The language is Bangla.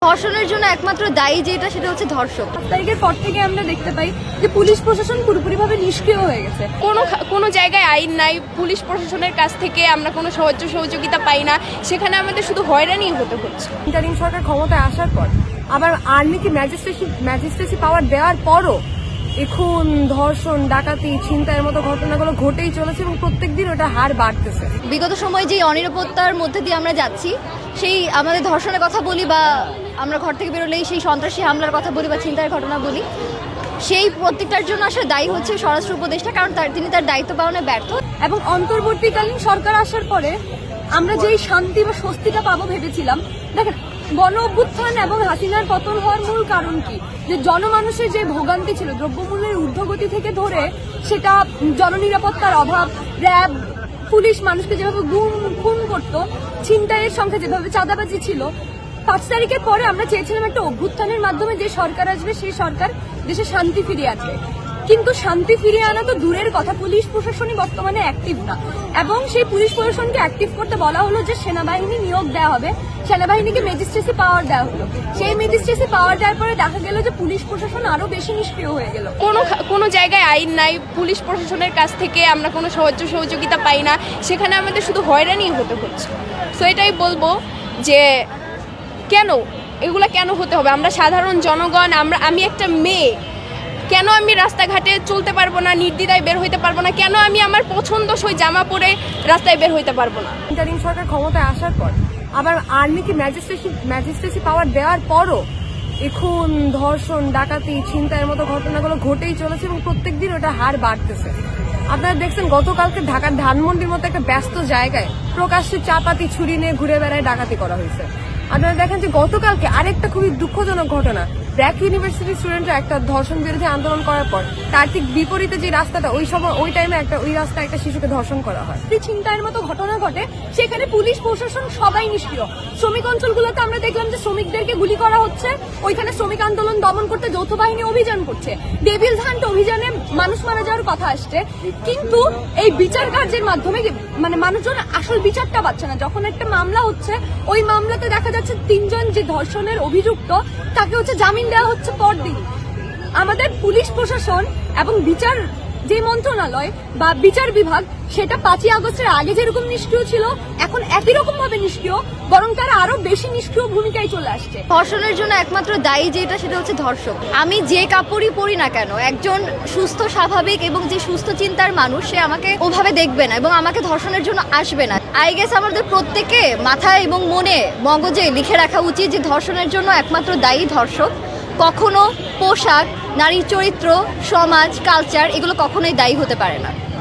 ধর্ষণের জন্য একমাত্র দায়ী যেটা সেটা হচ্ছে ধর্ষক। তারিখের পর থেকে আমরা দেখতে পাই যে পুলিশ প্রশাসন পুরোপুরিভাবে নিষ্ক্রিয় হয়ে গেছে। কোনো জায়গায় আইন নাই, পুলিশ প্রশাসনের কাছ থেকে আমরা কোনো সাহায্য সহযোগিতা পাই না, সেখানে আমাদের শুধু হয়রানি হতে হচ্ছে। ইন্টারিম সরকার ক্ষমতায় আসার পর আবার আর্মিকে ম্যাজিস্ট্রেসি পাওয়ার দেওয়ার পরও এখন ধর্ষণ, ডাকাতি, ছিনতাইয়ের মতো ঘটনাগুলো ঘটেই চলেছে এবং প্রত্যেকদিন ওটা হার বাড়তেছে। বিগত সময়ে যে অনিরাপত্তার মধ্যে দিয়ে আমরা যাচ্ছি, সেই আমাদের ধর্ষণের কথা বলি বা আমরা ঘর থেকে বেরোলেই সেই সন্ত্রাসী হামলার কথা বলি বা ছিনতাইয়ের ঘটনা বলি, সেই প্রত্যেকটার জন্য আসলে দায়ী হচ্ছে স্বরাষ্ট্র উপদেষ্টা, কারণ তিনি তার দায়িত্ব পালনে ব্যর্থ। এবং অন্তর্বর্তীকালীন সরকার আসার পরে আমরা যেই শান্তি বা স্বস্তিটা পাবো ভেবেছিলাম, দেখেন গণ অভ্যুত্থান এবং হাসিনার পতন হওয়ার মূল কারণ কি? যে জনমানুষের যে ভোগান্তি ছিল দ্রব্যমূল্যের ঊর্ধ্বগতি থেকে ধরে, সেটা জননিরাপত্তার অভাব, র্যাব, পুলিশ মানুষকে যেভাবে খুন করতো, ছিনতাইয়ের সংখ্যা যেভাবে, চাঁদাবাজি ছিল। 5 তারিখের পরে আমরা চেয়েছিলাম একটা অভ্যুত্থানের মাধ্যমে যে সরকার আসবে সেই সরকার দেশে শান্তি ফিরিয়ে আসবে, কিন্তু শান্তি ফিরিয়ে আনা তো দূরের কথা, পুলিশ প্রশাসনই বর্তমানে অ্যাক্টিভ না। এবং সেই পুলিশ প্রশাসনকে অ্যাক্টিভ করতে বলা হলো যে সেনাবাহিনী নিয়োগ দেওয়া হবে, সেনাবাহিনীকে ম্যাজিস্ট্রেসি পাওয়ার দেওয়া হলো। সেই ম্যাজিস্ট্রেসি পাওয়ার দেওয়ার পরে দেখা গেল যে পুলিশ প্রশাসন আরো বেশি নিষ্ক্রিয় হয়ে গেল। কোনো জায়গায় আইন নাই, পুলিশ প্রশাসনের কাছ থেকে আমরা কোনো সাহায্য সহযোগিতা পাই না, সেখানে আমাদের শুধু হয়রানি হতে হচ্ছে। সো এটাই বলবো যে এগুলা কেন হতে হবে? আমরা সাধারণ জনগণ, আমি একটা মেয়ে, কেন আমি রাস্তাঘাটে চলতে পারবো না, নির্দ্বিধায় বের হইতে পারবো না? কেন আমি আমার পছন্দসই জামা পরে রাস্তায় বের হইতে পারবো না? ইন্টারিম সরকার ক্ষমতায় আসার পর আবার আর্মিকে ম্যাজিস্ট্রেসি পাওয়ার দেওয়ার পরও এখন ধর্ষণ, ডাকাতি, ছিনতাইয়ের মতো ঘটনাগুলো ঘটেই চলেছে এবং প্রত্যেকদিন ওটা হার বাড়তেছে। আপনারা দেখছেন গতকালকে ঢাকার ধানমন্ডির মতো একটা ব্যস্ত জায়গায় প্রকাশ্যে চাপাতি, ছুরি নিয়ে ঘুরে বেড়ায় ডাকাতি করা হয়েছে। আপনারা দেখেন যে গতকালকে আরেকটা খুবই দুঃখজনক ঘটনা, ব্র্যাক ইউনিভার্সিটির স্টুডেন্টরা একটা ধর্ষণ বিরোধী আন্দোলন করার পর তার ঠিক বিপরীতে যে রাস্তাটা, ওই টাইমে ওই রাস্তায় একটা শিশুকে ধর্ষণ করা হয়। ছিনতাইয়ের মতো ঘটনা ঘটে, সেখানে পুলিশ প্রশাসন সবাই নিষ্ক্রিয়। শ্রমিক অঞ্চলগুলোতে আমরা দেখলাম যে শ্রমিকদেরকে গুলি করা হচ্ছে, ওইখানে শ্রমিক আন্দোলন দমন করতে যৌথ বাহিনী অভিযান করছে। ডেভিলস হান্ট অভিযানে মানুষ মারা যাওয়ার কথা আসছে, কিন্তু এই বিচার কার্যের মাধ্যমে মানে মানুষজন আসল বিচারটা পাচ্ছে না। যখন একটা মামলা হচ্ছে, ওই মামলাতে দেখা যাচ্ছে 3 জন যে ধর্ষণের অভিযুক্ত, তাকে হচ্ছে জামিন দেওয়া হচ্ছে পরদিন। আমাদের পুলিশ প্রশাসন এবং বিচার যে মন্ত্রণালয় বা বিচার বিভাগ, সেটা 5ই আগস্টের আগে যেরকম নিষ্ক্রিয় ছিল, এখন একই রকম ভাবে নিষ্ক্রিয়, বরং তারা আরো বেশি নিষ্ক্রিয় ভূমিকায় চলে আসছে। ধর্ষণের জন্য একমাত্র দায়ী যেটা সেটা হচ্ছে ধর্ষক। আমি যে কাপড়ই পরি না কেন, একজন সুস্থ, স্বাভাবিক এবং যে সুস্থ চিন্তার মানুষ, সে আমাকে ওভাবে দেখবে না এবং আমাকে ধর্ষণের জন্য আসবে না। আই গেস আমাদের প্রত্যেকে মাথায় এবং মনে, মগজে লিখে রাখা উচিত যে ধর্ষণের জন্য একমাত্র দায়ী ধর্ষক। কখনো পোশাক, নারীর চরিত্র, সমাজ, কালচার এগুলো কখনোই দায়ী হতে পারে না।